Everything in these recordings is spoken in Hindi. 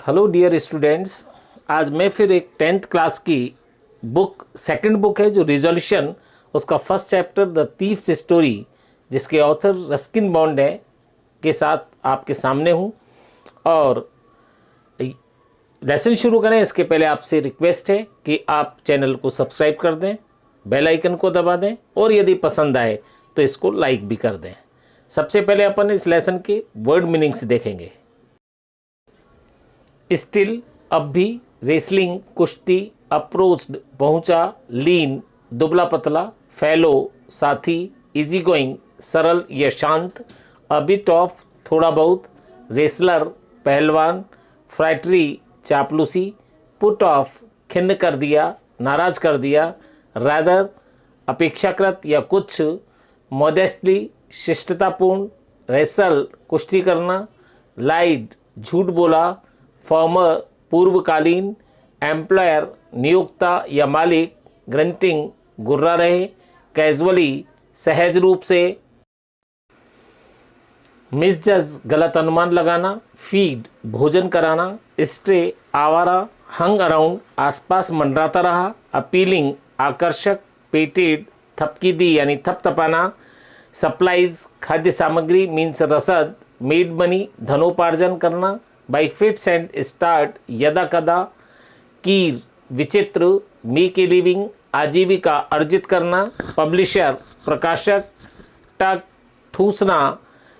हेलो डियर स्टूडेंट्स, आज मैं फिर एक 10th क्लास की बुक सेकंड बुक है जो रिजोल्यूशन, उसका first chapter the thieves story, जिसके ऑथर रस्किन बॉन्ड है, के साथ आपके सामने हूँ। और लेसन शुरू करें इसके पहले आपसे रिक्वेस्ट है कि आप चैनल को सब्सक्राइब कर दें, बेल आइकन को दबा दें और यदि पसंद आए तो इसको लाइक भी कर दें। सबसे पहले अपन इस लेसन के वर्ड मीनिंग्स देखेंगे। स्टिल अब भी, रेसलिंग कुश्ती, अप्रोच्ड पहुंचा, लीन दुबला पतला, फैलो साथी, इजी गोइंग सरल या शांत, अ बिट ऑफ थोड़ा बहुत, रेसलर पहलवान, फ्रैटरी चापलूसी, पुट ऑफ खिन्न कर दिया, नाराज कर दिया, रैदर अपेक्षाकृत या कुछ, मॉडेस्टली शिष्टतापूर्ण, रेसल कुश्ती करना, लाइड झूठ बोला, फॉर्मर पूर्वकालीन, एम्प्लॉयर नियोक्ता या मालिक, ग्रंटिंग गुर्रा रहे, कैजुअली सहज रूप से, मिसजज गलत अनुमान लगाना, फीड भोजन कराना, स्टे आवारा, हंग अराउंड आसपास मंडराता रहा, अपीलिंग आकर्षक, पेटेड थपकी दी यानी थपथपाना, सप्लाइज खाद्य सामग्री मीन्स रसद, मेड मनी धनोपार्जन करना, बाई फिट्स एंड स्टार्ट यदा कदा, कीर विचित्र, मेक ए लिविंग आजीविका अर्जित करना, पब्लिशर प्रकाशक, टक ठूसना,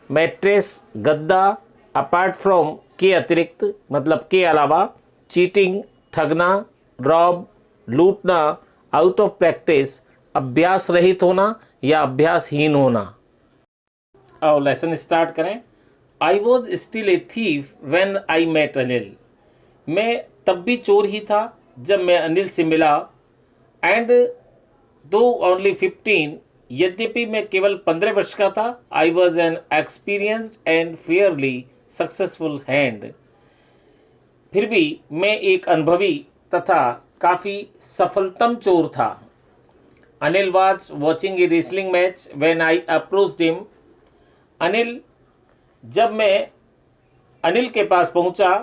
मैट्रेस गद्दा, अपार्ट फ्रॉम के अतिरिक्त मतलब के अलावा, चीटिंग ठगना, रॉब लूटना, आउट ऑफ प्रैक्टिस अभ्यास रहित होना या अभ्यासहीन होना। और लेसन स्टार्ट करें। I was still a thief when I met Anil. मैं तब भी चोर ही था जब मैं अनिल से मिला। एंड दो ओनली 15, यद्यपि मैं केवल 15 वर्ष का था, I was an experienced and Fairlie successful hand. फिर भी मैं एक अनुभवी तथा काफ़ी सफलतम चोर था। Anil was watching A wrestling match when I approached him. जब मैं अनिल के पास पहुंचा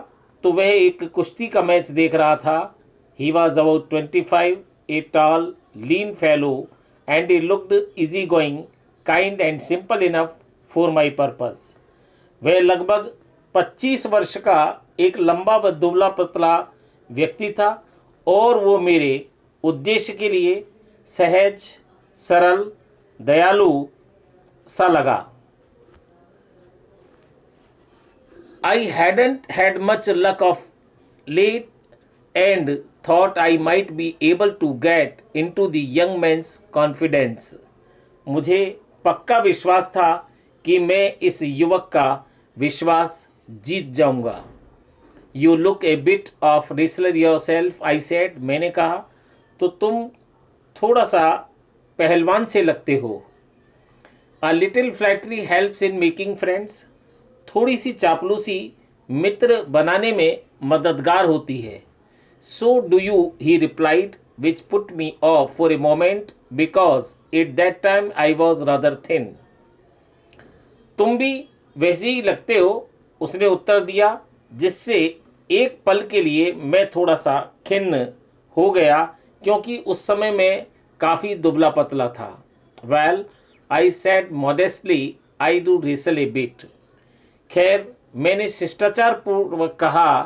तो वह एक कुश्ती का मैच देख रहा था। He was about 25, a tall lean fellow and A looked easy going, kind and simple enough for my purpose. वह लगभग 25 वर्ष का एक लंबा व दुबला पतला व्यक्ति था और वो मेरे उद्देश्य के लिए सहज सरल दयालु सा लगा। I hadn't had much luck of late and thought I might be able to get into the young man's confidence. मुझे पक्का विश्वास था कि मैं इस युवक का विश्वास जीत जाऊंगा। You look a bit of wrestler yourself, I said. मैंने कहा, तो तुम थोड़ा सा पहलवान से लगते हो। A little flattery helps in making friends. थोड़ी सी चापलूसी मित्र बनाने में मददगार होती है। So do you, he replied, which put me of for a moment because at that time I was rather thin. तुम भी वैसे ही लगते हो, उसने उत्तर दिया, जिससे एक पल के लिए मैं थोड़ा सा खिन्न हो गया क्योंकि उस समय मैं काफ़ी दुबला पतला था। Well I said modestly, I do wrestle A bit. खैर, मैंने शिष्टाचार पूर्वक कहा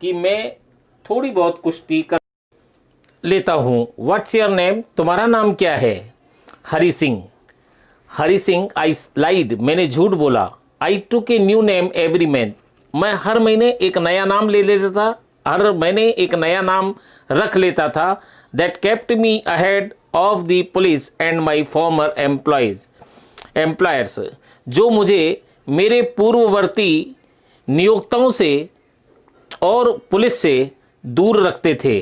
कि मैं थोड़ी बहुत कुश्ती कर लेता हूँ। What's your name? तुम्हारा नाम क्या है? हरी सिंह। हरी सिंह। आई लाइड, मैंने झूठ बोला। I took a new name every month. मैं हर महीने एक नया नाम ले लेता था, हर महीने एक नया नाम रख लेता था। That kept me ahead of the police and my farmer employers, जो मुझे मेरे पूर्ववर्ती नियोक्ताओं से और पुलिस से दूर रखते थे।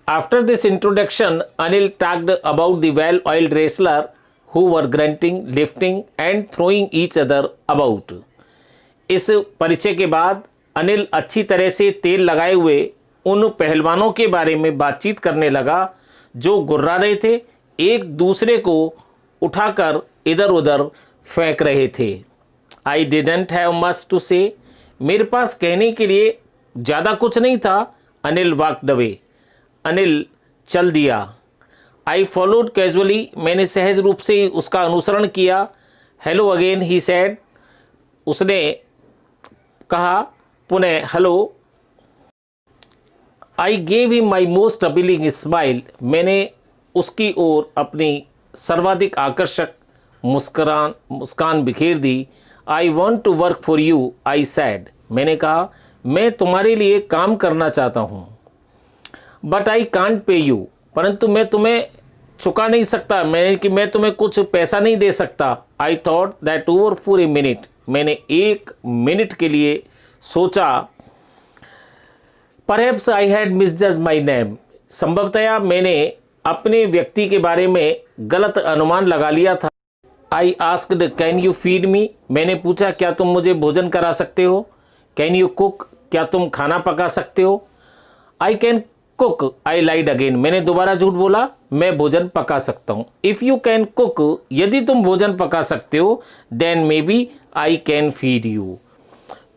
After this introduction Anil talked about the well oiled wrestler who were grunting, lifting and throwing each other about. इस परिचय के बाद अनिल अच्छी तरह से तेल लगाए हुए उन पहलवानों के बारे में बातचीत करने लगा जो गुर्रा रहे थे, एक दूसरे को उठाकर इधर उधर फेंक रहे थे। I didn't have much to say. मेरे पास कहने के लिए ज़्यादा कुछ नहीं था। अनिल वॉक्ड अवे, अनिल चल दिया। आई फॉलोड कैजुअली, मैंने सहज रूप से उसका अनुसरण किया। हेलो अगेन ही सेड, उसने कहा पुनः hello. I gave him my most appealing smile, मैंने उसकी ओर अपनी सर्वाधिक आकर्षक मुस्कान बिखेर दी। I want to work for you, I said, मैंने कहा मैं तुम्हारे लिए काम करना चाहता हूँ। But I can't pay you, परंतु मैं तुम्हें चुका नहीं सकता, मैं तुम्हें कुछ पैसा नहीं दे सकता। I thought that over for a minute, मैंने 1 मिनट के लिए सोचा। Perhaps I had misjudge my name, संभवतया मैंने अपने व्यक्ति के बारे में गलत अनुमान लगा लिया था। I asked can you feed me, मैंने पूछा क्या तुम मुझे भोजन करा सकते हो। कैन यू कुक, क्या तुम खाना पका सकते हो। I can cook, I lied again, मैंने दोबारा झूठ बोला, मैं भोजन पका सकता हूँ। इफ़ यू कैन कुक, यदि तुम भोजन पका सकते हो, then maybe I can feed you,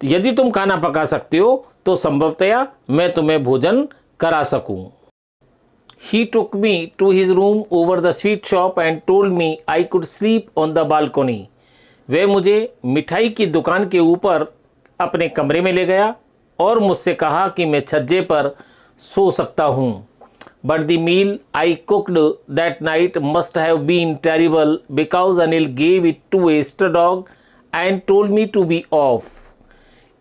यदि तुम खाना पका सकते हो तो संभवतया मैं तुम्हें भोजन करा सकूं। He took me to his room over the sweet shop and told me I could sleep on the balcony. वह मुझे मिठाई की दुकान के ऊपर अपने कमरे में ले गया और मुझसे कहा कि मैं छज्जे पर सो सकता हूँ। But the meal I cooked that night must have been terrible because Anil gave it to a stray dog and told me to be off.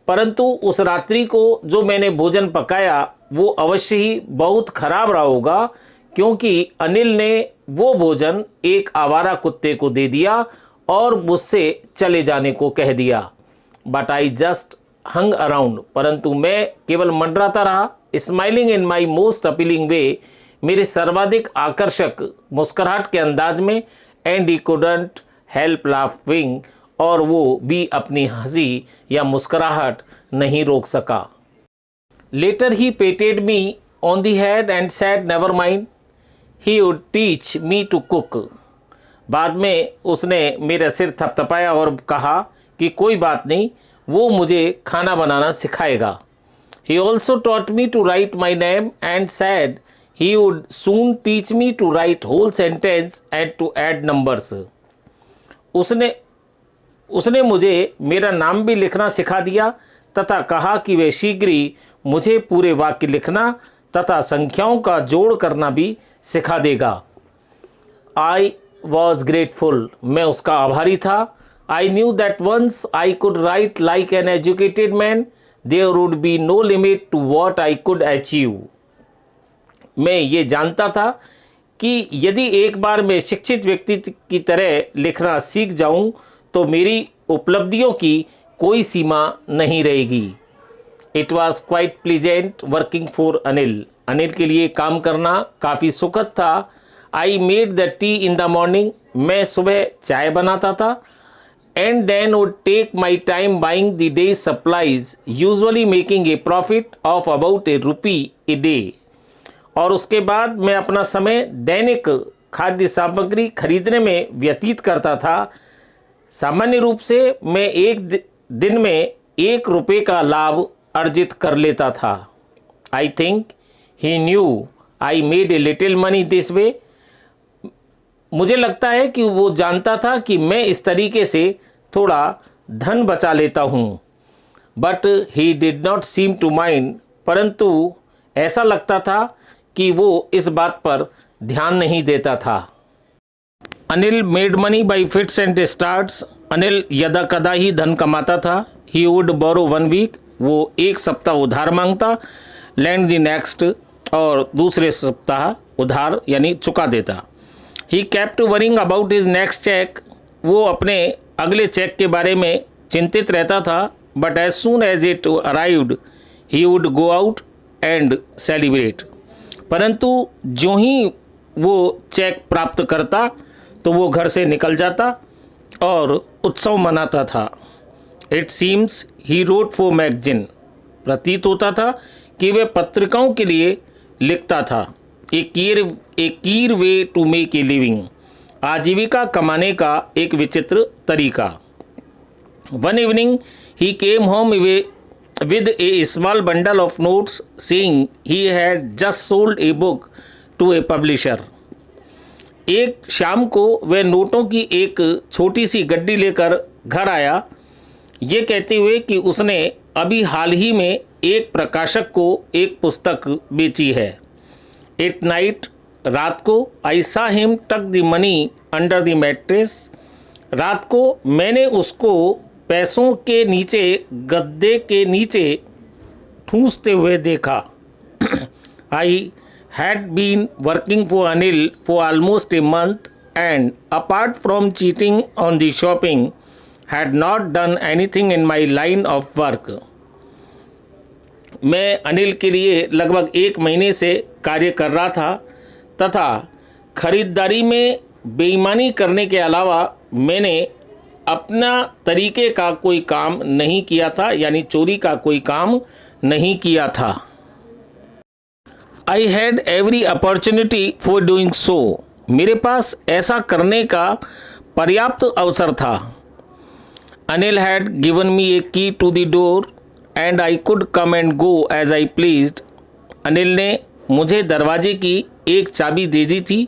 परंतु उस रात्रि को जो मैंने भोजन पकाया वो अवश्य ही बहुत खराब रहा होगा, क्योंकि अनिल ने वो भोजन एक आवारा कुत्ते को दे दिया और मुझसे चले जाने को कह दिया। But I just hung around, परंतु मैं केवल मंडराता रहा। Smiling in my most appealing way, मेरे सर्वाधिक आकर्षक मुस्कुराहट के अंदाज में। And he couldn't help laughing, और वो भी अपनी हंसी या मुस्कुराहट नहीं रोक सका। Later he patted me on the head and said never mind he would teach me to cook. बाद में उसने मेरा सिर थपथपाया और कहा कि कोई बात नहीं, वो मुझे खाना बनाना सिखाएगा। He also taught me to write my name and said he would soon teach me to write whole sentences and to add numbers. उसने मुझे मेरा नाम भी लिखना सिखा दिया तथा कहा कि वे शीघ्र ही मुझे पूरे वाक्य लिखना तथा संख्याओं का जोड़ करना भी सिखा देगा। आई वॉज ग्रेटफुल, मैं उसका आभारी था। I knew that once I could write like an educated man there would be no limit to what I could achieve. मैं ये जानता था कि यदि एक बार मैं शिक्षित व्यक्ति की तरह लिखना सीख जाऊं तो मेरी उपलब्धियों की कोई सीमा नहीं रहेगी। It was quite pleasant working for Anil, Anil के लिए काम करना काफ़ी सुखद था। I made the tea in the morning, मैं सुबह चाय बनाता था। And then would take my time buying the day supplies, usually making a profit of about ₹1 a day. और उसके बाद मैं अपना समय दैनिक खाद्य सामग्री खरीदने में व्यतीत करता था। सामान्य रूप से मैं एक दिन में ₹1 का लाभ अर्जित कर लेता था। I think he new I made a little money this way, मुझे लगता है कि वो जानता था कि मैं इस तरीके से थोड़ा धन बचा लेता हूँ। But he did not seem to mind, परंतु ऐसा लगता था कि वो इस बात पर ध्यान नहीं देता था। Anil made money by fits and starts, Anil यदा कदा ही धन कमाता था। ही वुड बोरो 1 वीक, वो एक सप्ताह उधार मांगता। लैंड द नेक्स्ट, और दूसरे सप्ताह उधार यानी चुका देता। He kept worrying about his next cheque, वो अपने अगले चेक के बारे में चिंतित रहता था। But as soon as it arrived he would go out and celebrate, परंतु जो ही वो चेक प्राप्त करता तो वो घर से निकल जाता और उत्सव मनाता था। It seems he wrote for magazine, प्रतीत होता था कि वे पत्रिकाओं के लिए लिखता था। A queer way to make a living, आजीविका कमाने का एक विचित्र तरीका। One evening he came home with a small bundle of notes, saying he had just sold a book to a publisher. एक शाम को वह नोटों की एक छोटी सी गड्डी लेकर घर आया, ये कहते हुए कि उसने अभी हाल ही में एक प्रकाशक को एक पुस्तक बेची है. एट नाइट, रात को, आई सा हिम टक the money under the mattress. रात को मैंने उसको पैसों के नीचे, गद्दे के नीचे ठूंसते हुए देखा. आई had been working for Anil for almost a month and apart from cheating on the shopping had not done anything in my line of work. मैं अनिल के लिए लगभग 1 महीने से कार्य कर रहा था तथा खरीदारी में बेईमानी करने के अलावा मैंने अपना तरीके का कोई काम नहीं किया था, यानी चोरी का कोई काम नहीं किया था. I had every opportunity for doing so. मेरे पास ऐसा करने का पर्याप्त अवसर था. Anil had given me a key to the door and I could come and go as I pleased. Anil ने मुझे दरवाजे की एक चाबी दे दी थी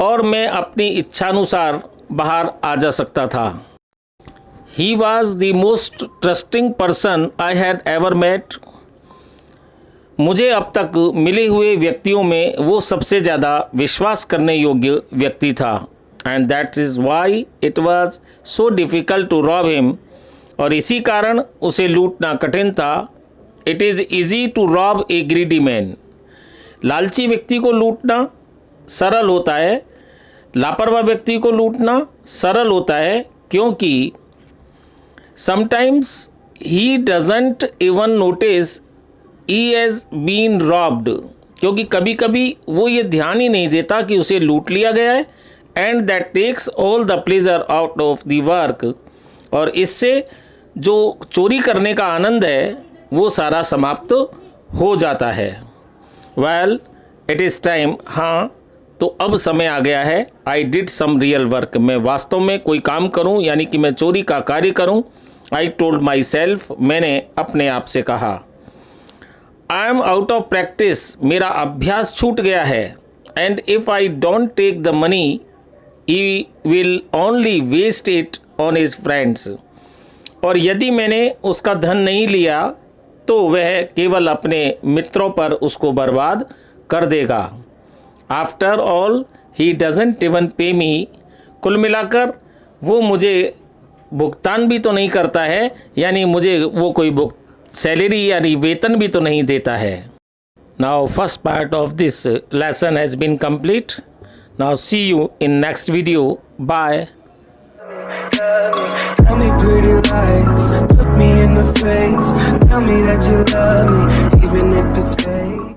और मैं अपनी इच्छानुसार बाहर आ जा सकता था. He was the most trusting person I had ever met. मुझे अब तक मिले हुए व्यक्तियों में वो सबसे ज़्यादा विश्वास करने योग्य व्यक्ति था. And that is why it was so difficult to rob him. और इसी कारण उसे लूटना कठिन था. It is easy to rob a greedy man. लालची व्यक्ति को लूटना सरल होता है, लापरवाह व्यक्ति को लूटना सरल होता है, क्योंकि sometimes he doesn't even notice he has been robbed. क्योंकि कभी कभी वो ये ध्यान ही नहीं देता कि उसे लूट लिया गया है. And that takes all the pleasure out of the work. और इससे जो चोरी करने का आनंद है वो सारा समाप्त हो जाता है. Well, it is time. हाँ, तो अब समय आ गया है. I did some real work. मैं वास्तव में कोई काम करूं, यानी कि मैं चोरी का कार्य करूं. I told myself. मैंने अपने आप से कहा. I am out of practice. मेरा अभ्यास छूट गया है. And if I don't take the money he will only waste it on his friends. और यदि मैंने उसका धन नहीं लिया तो वह केवल अपने मित्रों पर उसको बर्बाद कर देगा. After all he doesn't even पे मी. कुल मिलाकर वो मुझे भुगतान भी तो नहीं करता है, यानी मुझे वो कोई सैलरी यानी वेतन भी तो नहीं देता है. Now first part of this lesson has been complete. Now see you in next video. Bye. Tell me pretty lies, look me in the face, tell me that you love me, even if it's fake.